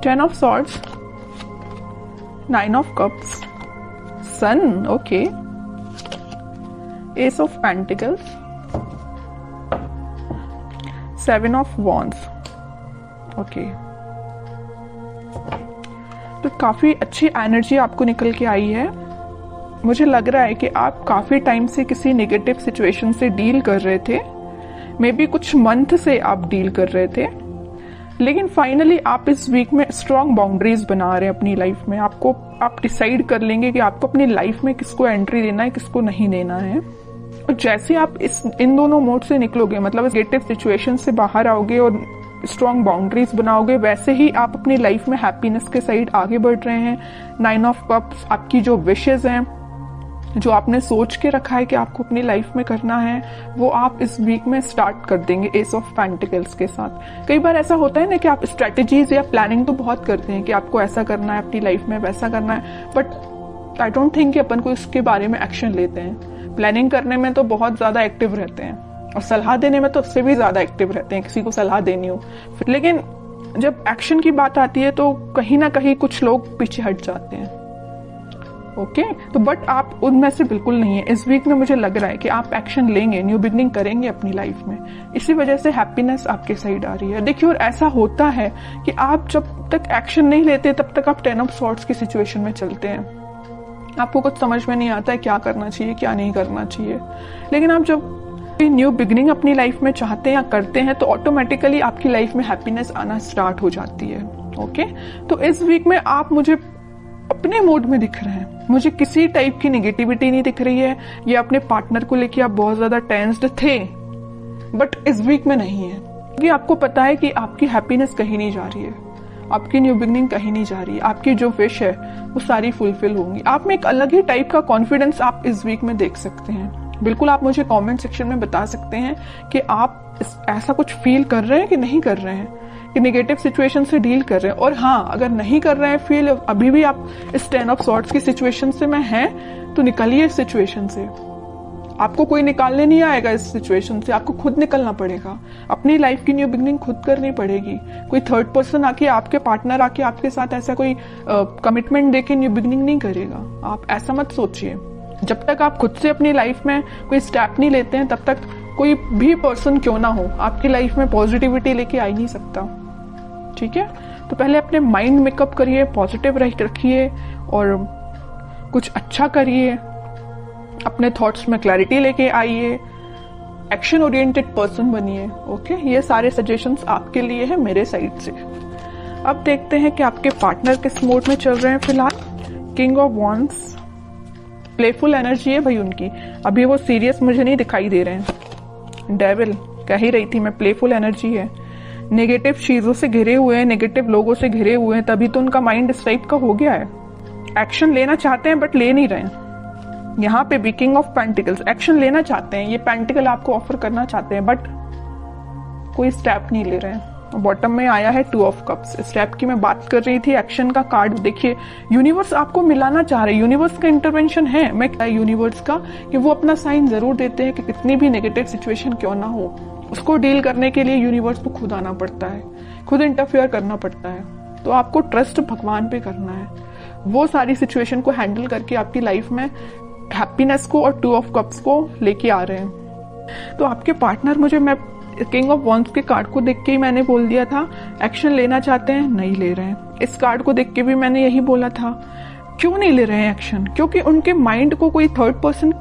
10 of swords, 9 of cups, sun, okay, ace of pentacles, 7 of wands, okay। तो काफी अच्छी energy आपको निकल के आई है। मुझे लग रहा है कि आप काफी टाइम से किसी नेगेटिव सिचुएशन से डील कर रहे थे, मे बी कुछ मंथ से आप डील कर रहे थे, लेकिन फाइनली आप इस वीक में स्ट्रॉन्ग बाउंड्रीज बना रहे हैं अपनी लाइफ में। आप डिसाइड कर लेंगे कि आपको अपनी लाइफ में किसको एंट्री देना है, किसको नहीं देना है। और जैसे आप इन दोनों मोड से निकलोगे, मतलब नेगेटिव सिचुएशन से बाहर आओगे और स्ट्रॉन्ग बाउंड्रीज बनाओगे, वैसे ही आप अपनी लाइफ में हैप्पीनेस के साइड आगे बढ़ रहे हैं। 9 ऑफ कप्स आपकी जो विशेज हैं, जो आपने सोच के रखा है कि आपको अपनी लाइफ में करना है, वो आप इस वीक में स्टार्ट कर देंगे एस ऑफ पेंटिकल्स के साथ। कई बार ऐसा होता है ना कि आप स्ट्रेटेजीज या प्लानिंग तो बहुत करते हैं कि आपको ऐसा करना है अपनी लाइफ में, वैसा करना है, बट आई डोंट थिंक कि अपन को इसके बारे में एक्शन लेते हैं। प्लानिंग करने में तो बहुत ज्यादा एक्टिव रहते हैं और सलाह देने में तो उससे भी ज्यादा एक्टिव रहते हैं, किसी को सलाह देनी हो। लेकिन जब एक्शन की बात आती है तो कहीं ना कहीं कुछ लोग पीछे हट जाते हैं। ओके, तो बट आप उनमें से बिल्कुल नहीं है। इस वीक में मुझे लग रहा है कि आप एक्शन लेंगे, न्यू बिगनिंग करेंगे अपनी लाइफ में, इसी वजह से हैप्पीनेस आपके साइड आ रही है। देखिए, और ऐसा होता है कि आप जब तक एक्शन नहीं लेते तब तक आप 10 ऑफ सॉर्ड्स की सिचुएशन में चलते हैं। आपको कुछ समझ में नहीं आता है क्या करना चाहिए, क्या नहीं करना चाहिए। लेकिन आप जब न्यू बिगनिंग अपनी लाइफ में चाहते हैं या करते हैं तो ऑटोमेटिकली आपकी लाइफ में हैप्पीनेस आना स्टार्ट हो जाती है। ओके, तो इस वीक में आप मुझे अपने मूड में दिख रहे हैं, मुझे किसी टाइप की नेगेटिविटी नहीं दिख रही है। या अपने पार्टनर को लेके आप बहुत ज्यादा टेंस्ड थे, बट इस वीक में नहीं है, क्योंकि आपको पता है कि आपकी हैप्पीनेस कहीं नहीं जा रही है, आपकी न्यू बिगनिंग कहीं नहीं जा रही है, आपकी जो विश है वो सारी फुलफिल होंगी। आप में एक अलग ही टाइप का कॉन्फिडेंस आप इस वीक में देख सकते हैं। बिल्कुल आप मुझे कमेंट सेक्शन में बता सकते हैं कि आप ऐसा कुछ फील कर रहे हैं कि नहीं कर रहे हैं, कि नेगेटिव सिचुएशन से डील कर रहे हैं। और हाँ, अगर नहीं कर रहे हैं फील, अभी भी आप इस 10 ऑफ सॉर्ड्स की सिचुएशन से में हैं, तो निकलिए इस सिचुएशन से। आपको कोई निकालने नहीं आएगा इस सिचुएशन से, आपको खुद निकलना पड़ेगा। अपनी लाइफ की न्यू बिगनिंग खुद करनी पड़ेगी। कोई थर्ड पर्सन आके, आपके पार्टनर आके आपके साथ ऐसा कोई कमिटमेंट देके न्यू बिगनिंग नहीं करेगा। आप ऐसा मत सोचिए। जब तक आप खुद से अपनी लाइफ में कोई स्टेप नहीं लेते हैं, तब तक कोई भी पर्सन क्यों ना हो आपकी लाइफ में पॉजिटिविटी लेके आ ही नहीं सकता। ठीक है, तो पहले अपने माइंड मेकअप करिए, पॉजिटिव रखिए और कुछ अच्छा करिए, अपने थॉट्स में क्लैरिटी लेके आइए, एक्शन ओरिएंटेड पर्सन बनिए। ओके, ये सारे सजेशंस आपके लिए है मेरे साइड से। अब देखते हैं कि आपके पार्टनर किस मोड में चल रहे हैं फिलहाल। King of wands, playful energy है भाई उनकी, अभी वो सीरियस मुझे नहीं दिखाई दे रहे हैं। डेविल, कह ही रही थी मैं, प्लेफुल एनर्जी है। नेगेटिव चीजों से घिरे हुए हैं, नेगेटिव लोगों से घिरे हुए हैं, तभी तो उनका माइंड इस टाइप का हो गया है। एक्शन लेना चाहते हैं बट ले नहीं रहे हैं। यहाँ पे भी किंग ऑफ पेंटिकल्स, एक्शन लेना चाहते हैं, ये पेंटिकल आपको ऑफर करना चाहते हैं, बट कोई स्टेप नहीं ले रहे हैं। बॉटम में आया है 2 ऑफ कप्स। स्टेप की मैं बात कर रही थी, एक्शन का कार्ड देखिए। यूनिवर्स आपको मिलाना चाह रहे हैं, यूनिवर्स का इंटरवेंशन है। मैं यूनिवर्स का कि वो अपना साइन जरूर देते हैं कि कितनी भी नेगेटिव सिचुएशन क्यों ना हो, उसको डील करने के लिए यूनिवर्स को खुद आना पड़ता है, खुद इंटरफेयर करना पड़ता है। तो आपको ट्रस्ट भगवान पे करना है, वो सारी सिचुएशन को हैंडल करके आपकी लाइफ में हैप्पीनेस को और 2 ऑफ कप्स को लेके आ रहे हैं। तो आपके पार्टनर, मुझे मैं किंग ऑफ वॉन्ड्स के कार्ड को देख के ही मैंने बोल दिया था, एक्शन लेना चाहते हैं, नहीं ले रहे हैं। इस कार्ड को देख के भी मैंने यही बोला था। क्यों नहीं ले रहे हैं एक्शन? क्योंकि उनके माइंड को कोई थर्ड पर्सन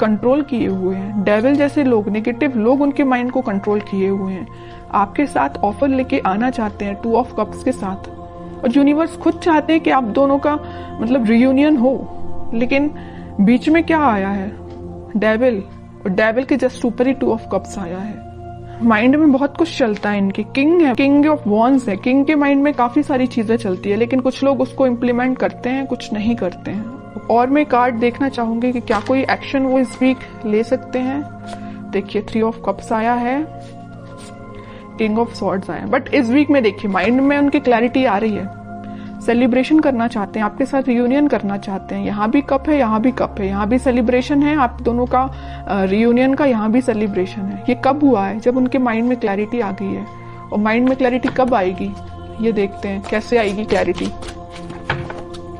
कंट्रोल किए हुए हैं। डेविल जैसे लोग, नेगेटिव लोग उनके माइंड को कंट्रोल किए हुए हैं। आपके साथ ऑफर लेके आना चाहते हैं 2 ऑफ कप्स के साथ, और यूनिवर्स खुद चाहते हैं कि आप दोनों का मतलब रियूनियन हो। लेकिन बीच में क्या आया है? डेविल, और डेविल के जस्ट ऊपर ही 2 ऑफ कप्स आया है। माइंड में बहुत कुछ चलता है इनके। किंग है, किंग ऑफ वॉन्ड्स है, किंग के माइंड में काफी सारी चीजें चलती है, लेकिन कुछ लोग उसको इम्प्लीमेंट करते हैं, कुछ नहीं करते हैं। और मैं कार्ड देखना चाहूंगी कि क्या कोई एक्शन वो इस वीक ले सकते हैं। देखिए 3 ऑफ कप्स आया है, किंग ऑफ सॉर्ड्स आया, बट इस वीक में देखिए माइंड में उनकी क्लैरिटी आ रही है। सेलिब्रेशन करना चाहते हैं, आपके साथ रियूनियन करना चाहते हैं। यहाँ भी कप है, यहाँ भी कप है, यहाँ भी सेलिब्रेशन है आप दोनों का रियूनियन का, यहाँ भी सेलिब्रेशन है। ये कब हुआ है? जब उनके माइंड में क्लैरिटी आ गई है। और माइंड में क्लैरिटी कब आएगी? ये देखते हैं कैसे आएगी क्लैरिटी,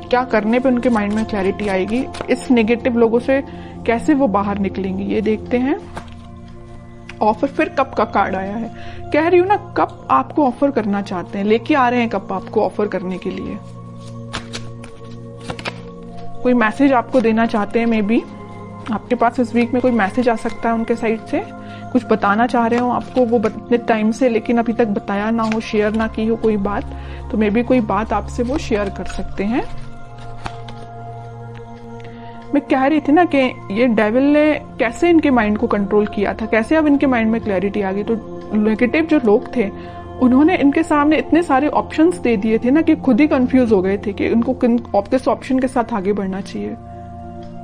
क्या करने पे उनके माइंड में क्लैरिटी आएगी, इस नेगेटिव लोगों से कैसे वो बाहर निकलेंगे, ये देखते हैं। ऑफर, फिर कप का कार्ड आया है। कह रही हूं ना, कप आपको ऑफर करना चाहते हैं, लेके आ रहे हैं कप आपको ऑफर करने के लिए। कोई मैसेज आपको देना चाहते हैं, मे बी आपके पास इस वीक में कोई मैसेज आ सकता है उनके साइड से, कुछ बताना चाह रहे हो आपको वो इतने टाइम से, लेकिन अभी तक बताया ना हो, शेयर ना की हो कोई बात, तो मे बी कोई बात आपसे वो शेयर कर सकते हैं। मैं कह रही थी ना कि ये डेविल ने कैसे इनके माइंड को कंट्रोल किया था, कैसे अब इनके माइंड में क्लैरिटी आ गई। तो नेगेटिव जो लोग थे उन्होंने इनके सामने इतने सारे ऑप्शंस दे दिए थे ना कि खुद ही कंफ्यूज हो गए थे कि इनको किस ऑप्शन के साथ आगे बढ़ना चाहिए।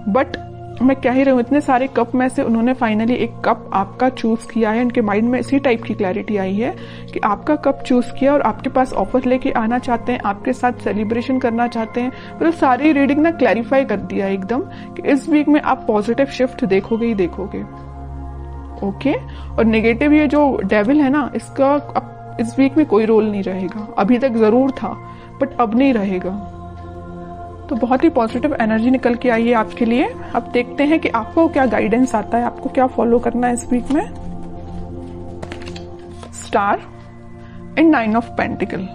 बट मैं कह ही रही हूँ, इतने सारे कप में से उन्होंने फाइनली एक कप आपका चूज किया है। इनके माइंड में इसी टाइप की क्लैरिटी आई है कि आपका कप चूज किया और आपके पास ऑफर लेके आना चाहते हैं, आपके साथ सेलिब्रेशन करना चाहते हैं। मतलब सारी रीडिंग ना क्लैरिफाई कर दिया एकदम कि इस वीक में आप पॉजिटिव शिफ्ट देखोगे ही देखोगे। ओके, और नेगेटिव ये जो डेविल है ना, इसका अब इस वीक में कोई रोल नहीं रहेगा। अभी तक जरूर था बट अब नहीं रहेगा। तो बहुत ही पॉजिटिव एनर्जी निकल के आई है आपके लिए। अब देखते हैं कि आपको क्या गाइडेंस आता है, आपको क्या फॉलो करना है इस वीक में। Star and 9 of pentacle,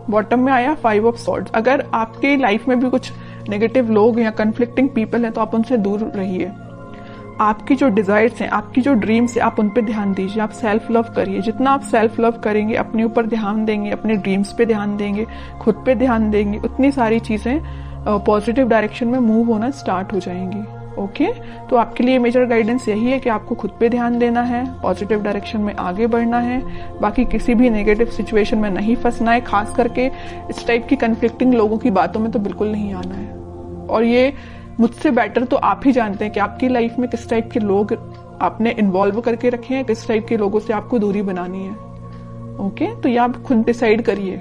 bottom में आया 5 ऑफ सॉर्ड्स। अगर आपके लाइफ में भी कुछ नेगेटिव लोग या कंफ्लिक्टिंग पीपल हैं तो आप उनसे दूर रहिए। आपकी जो डिजायर्स हैं, आपकी जो ड्रीम्स हैं, आप उन पे ध्यान दीजिए। आप सेल्फ लव करिए। जितना आप सेल्फ लव करेंगे, अपने ऊपर ध्यान देंगे, अपने ड्रीम्स पे ध्यान देंगे, खुद पे ध्यान देंगे, उतनी सारी चीजें पॉजिटिव डायरेक्शन में मूव होना स्टार्ट हो जाएंगी। ओके, तो आपके लिए मेजर गाइडेंस यही है कि आपको खुद पे ध्यान देना है, पॉजिटिव डायरेक्शन में आगे बढ़ना है, बाकी किसी भी नेगेटिव सिचुएशन में नहीं फंसना है। खास करके इस टाइप की कंफ्लिक्टिंग लोगों की बातों में तो बिल्कुल नहीं आना है। और ये मुझसे बेटर तो आप ही जानते हैं कि आपकी लाइफ में किस टाइप के लोग आपने इन्वॉल्व करके रखे हैं, किस टाइप के लोगों से आपको दूरी बनानी है। ओके, तो ये आप खुद डिसाइड करिए।